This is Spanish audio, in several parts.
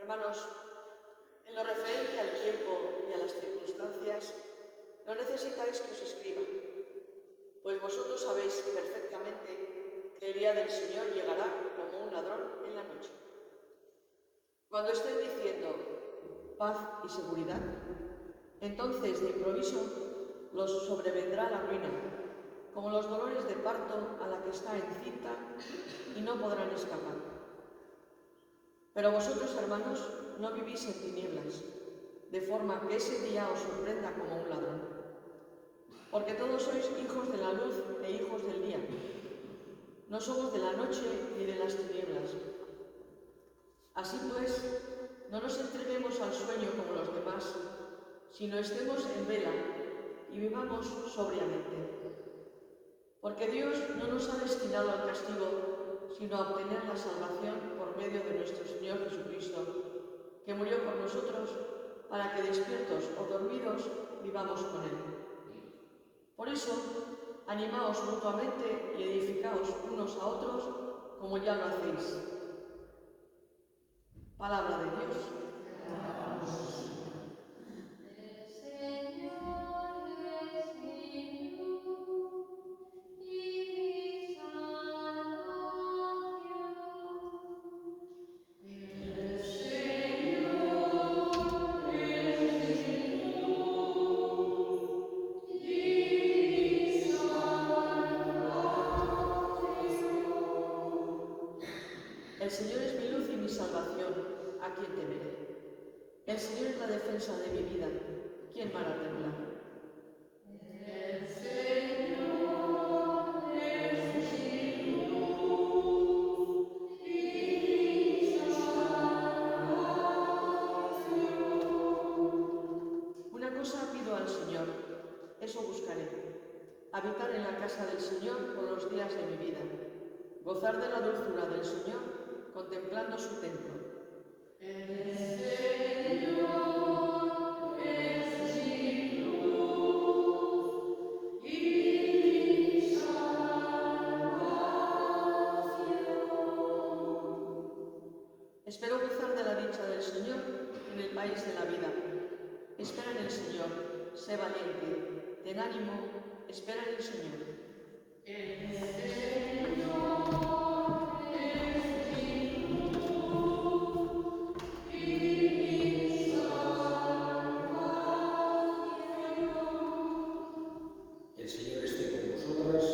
Hermanos, en lo referente al tiempo y a las circunstancias, no necesitáis que os escriba, pues vosotros sabéis perfectamente que el día del Señor llegará como un ladrón en la noche. Cuando estén diciendo paz y seguridad, entonces de improviso los sobrevendrá la ruina, como los dolores de parto a la que está encinta y no podrán escapar. Pero vosotros, hermanos, no vivís en tinieblas, de forma que ese día os sorprenda como un ladrón. Porque todos sois hijos de la luz e hijos del día. No somos de la noche ni de las tinieblas. Así pues, no nos entreguemos al sueño como los demás, sino estemos en vela y vivamos sobriamente. Porque Dios no nos ha destinado al castigo, sino a obtener la salvación por medio de nuestro Señor Jesucristo, que murió por nosotros para que despiertos o dormidos vivamos con Él. Por eso, animaos mutuamente y edificaos unos a otros como ya lo hacéis. Palabra de Dios. El Señor es mi luz y mi salvación, ¿a quién temeré? El Señor es la defensa de mi vida, ¿quién me hará temblar? El Señor es mi luz y mi salvación. Una cosa pido al Señor, eso buscaré, habitar en la casa del Señor por los días de mi vida, gozar de la dulzura del Señor, contemplando su templo. El Señor es mi luz y mi salvación. Espero gozar de la dicha del Señor en el país de la vida. Espera en el Señor, sé valiente, ten ánimo, espera en el Señor. El Señor es mi luz y mi salvación. El Señor esté con vosotras.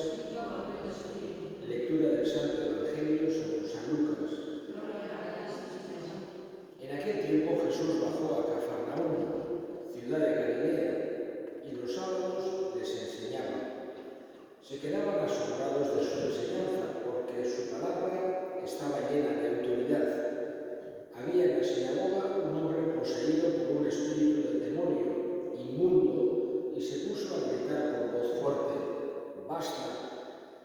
Lectura del Santo Evangelio según San Lucas. En aquel tiempo Jesús bajó a Cafarnaúm, ciudad de Galilea, y los sábados les enseñaba. Se quedaban asombrados de su enseñanza, porque su palabra estaba llena de autoridad. Había en la sinagoga un hombre poseído por un espíritu del demonio, inmundo, y se puso a gritar con voz fuerte: «Basta,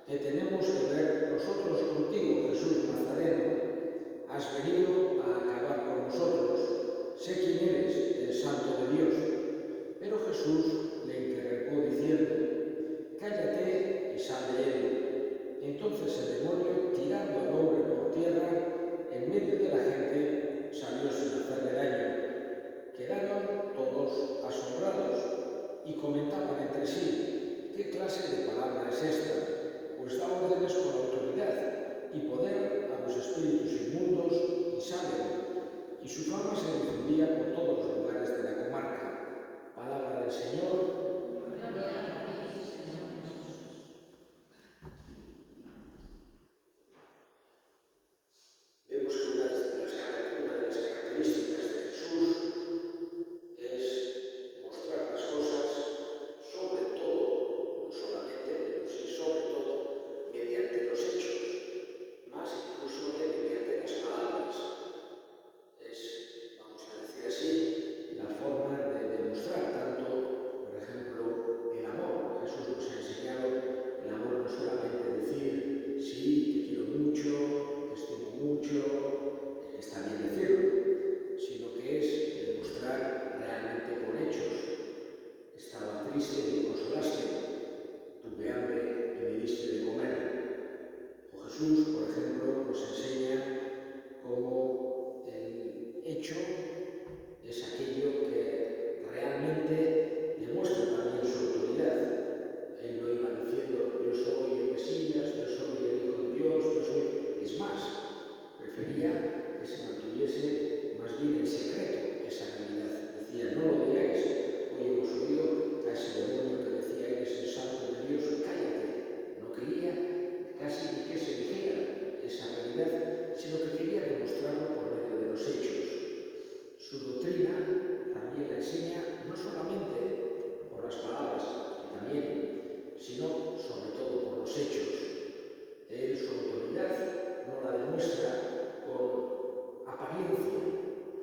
que tenemos que ver nosotros contigo, Jesús Nazareno. Has venido a acabar con nosotros. Sé quién eres, el Santo de Dios». Pero Jesús le interrogó diciendo: «Cállate y sal de él». Entonces el demonio, tirando al hombre por tierra, en medio de la gente, salió sin hacerle daño. Quedaron todos asombrados y comentaban entre sí: «¿Qué clase de palabra es esta? Pues da órdenes con autoridad y poder a los espíritus inmundos y salen». Y su fama se difundía por todos los lugares de la comarca. Palabra del Señor. Vemos que una de las características de Jesús es mostrar las cosas, sobre todo, no solamente, pero sí sobre todo, mediante los hechos, más incluso que mediante las palabras. Es, vamos a decir así, la forma de demostrar tanto, por ejemplo, el amor. Jesús nos ha enseñado el amor no solamente decir sí, te quiero mucho, te estimo mucho, está bien decirlo, sino que es demostrar realmente con hechos. Estaba triste y me consolaste, tuve hambre y me diste de comer. O Jesús, por ejemplo, nos enseña cómo el hecho que se mantuviese más bien en secreto esa realidad. Decía, no lo digáis. Hoy hemos oído a ese demonio que decía, eres el santo de Dios, cállate. No quería casi ni que se dijera esa realidad, sino que quería demostrarlo por medio de los hechos. Su doctrina también la enseña no solamente por las palabras, que también, sino sobre todo por los hechos. Él su autoridad no la demuestra con apariencia,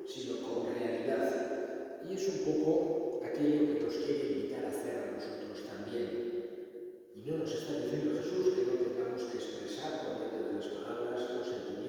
sino con realidad. Y es un poco aquello que nos quiere invitar a hacer a nosotros también. Y no nos está diciendo Jesús que no tengamos que expresar por medio de las palabras los sentimientos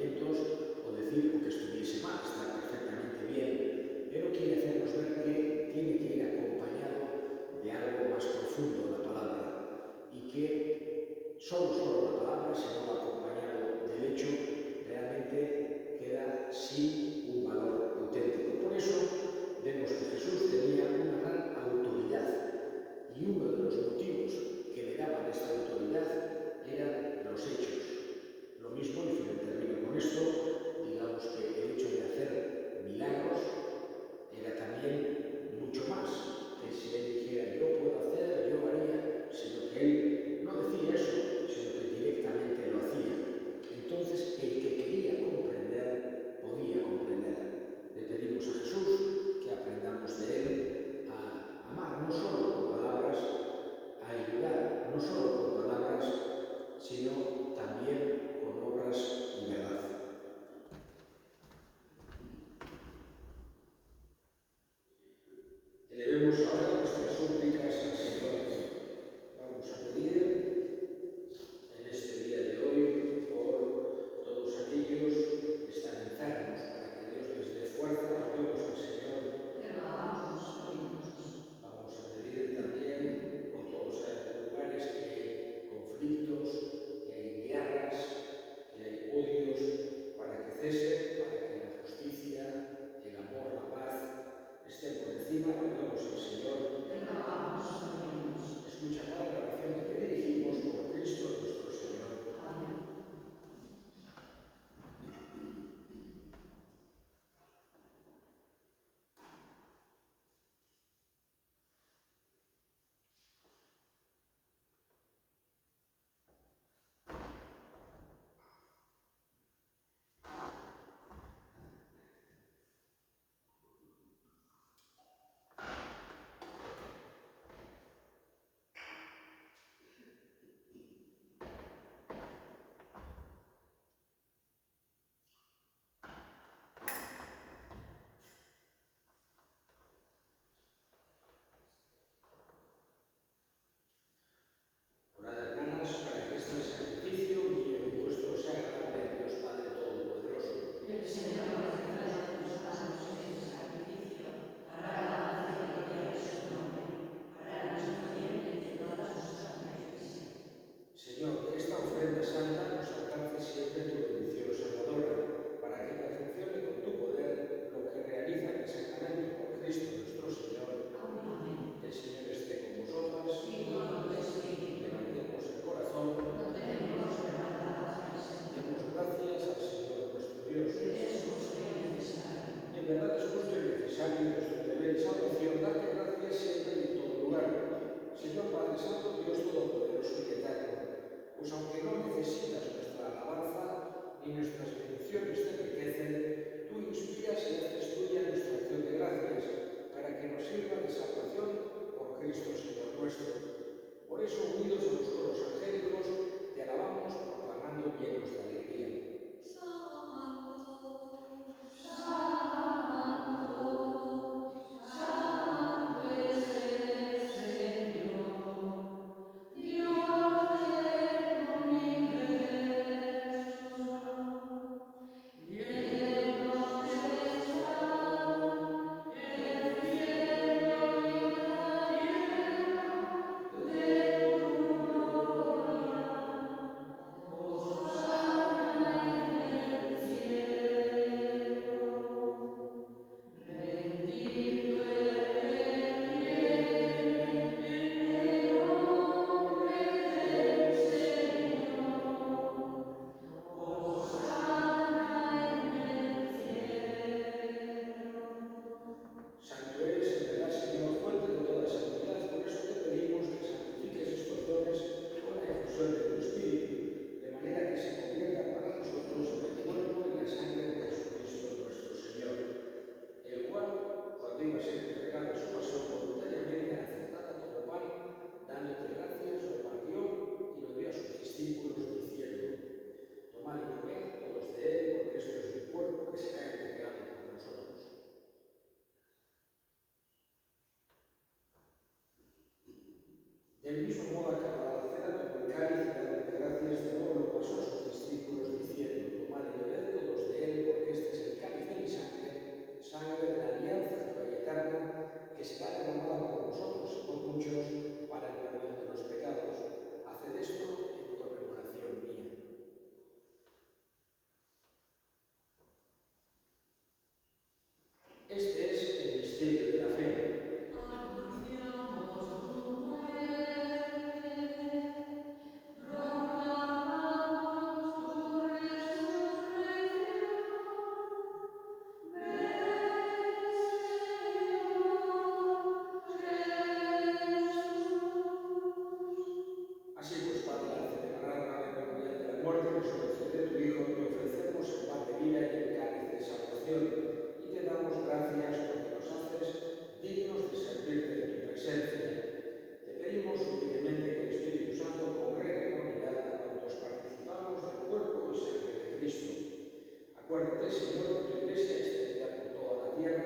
Señor, por tu Iglesia extendida por toda la tierra,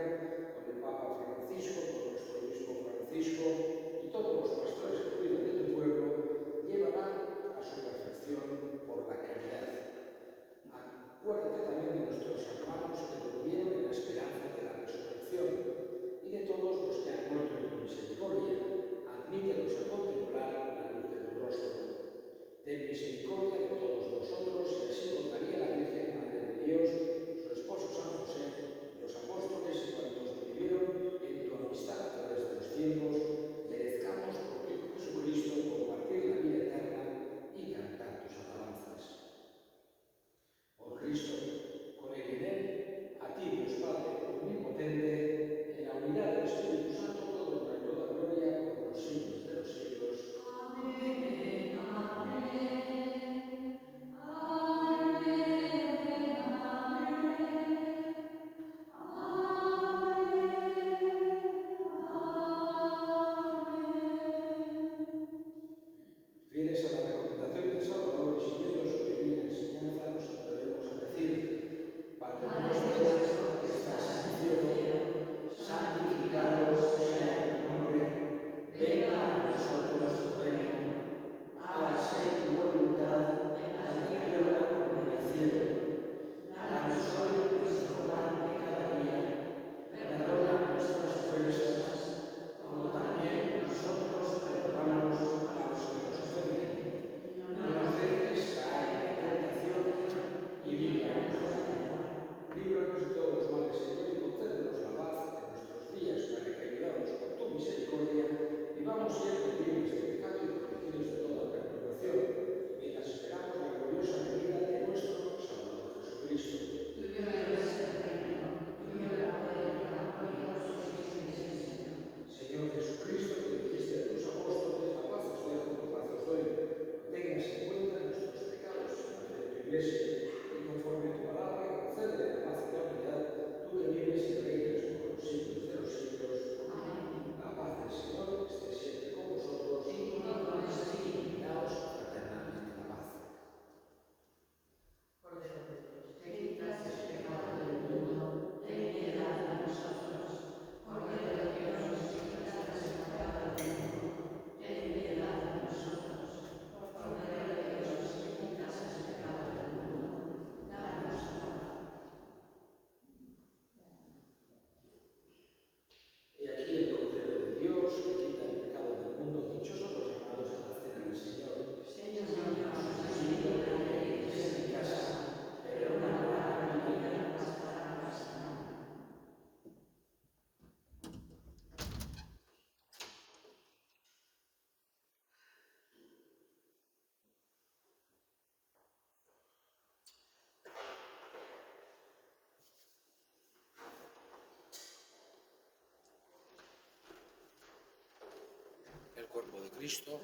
con el Papa Francisco, con nuestro obispo Francisco y todos los pastores que cuidan de tu pueblo, llévala a su perfección por la caridad. Acuérdate también de nuestros hermanos que durmieron en la esperanza de la resurrección y de todos los que han muerto en tu misericordia. Admítelos a contemplar la luz de tu rostro. Ten misericordia de todos nosotros y así con María la Virgen, Madre de Dios, su esposo San José, los apóstoles y cuantos vivieron en tu amistad a través de los tiempos, merezcamos por Jesucristo compartir la vida eterna y cantar tus alabanzas. Por Cristo, con él y en él, a ti, Dios Padre omnipotente, en la unidad del Espíritu Santo, todo honor y toda gloria por los siglos de los siglos. Amén, amén, amén, Fieles a la recomendación del Salvador y siguiendo su divina enseñanza, nos atrevemos a decir: Padre nuestro que estás en el cielo, santificado sea tu nombre, venga a nosotros tu reino, hágase tu voluntad en la tierra como en el cielo. Danos hoy nuestro pan de cada día, perdona nuestras ofensas, como también nosotros perdonamos a los que nos ofenden. No nos dejes caer en la tentación y líbranos del mal. Líbranos de todos los males, Señor, y concédenos la paz en nuestros días, para que, ayudados por tu misericordia, vivamos siempre libres de pecado y protegidos de toda perturbación, mientras esperamos la gloriosa venida de nuestro Salvador Jesucristo. tuyo es el reino, tuyo el poder y la gloria por los siglos. Señor Jesucristo, que dijiste a tus apóstoles: la paz os dejo, mi paz os doy. No tengas en cuenta nuestros pecados, sino la fe de tu Iglesia, y conforme a tu palabra, concédele la paz y la unidad, tú que vives y reinas por los siglos de los siglos. Amén. La paz del Señor esté siempre con vosotros y daos fraternalmente la paz. Cordero de Dios, que quitas el pecado del mundo, ten piedad de nosotros. Cordero de Dios, que quitas el pecado del mundo, ten piedad de nosotros. Cordero de Dios, que quitas el pecado del mundo, danos la paz. He aquí el Cordero de Dios que quita el pecado del mundo. Dichosos los llamados a la cena del Señor. Señor, soy libre de irse a mi casa, pero una palabra mía no bastará para sanarme. El cuerpo de Cristo.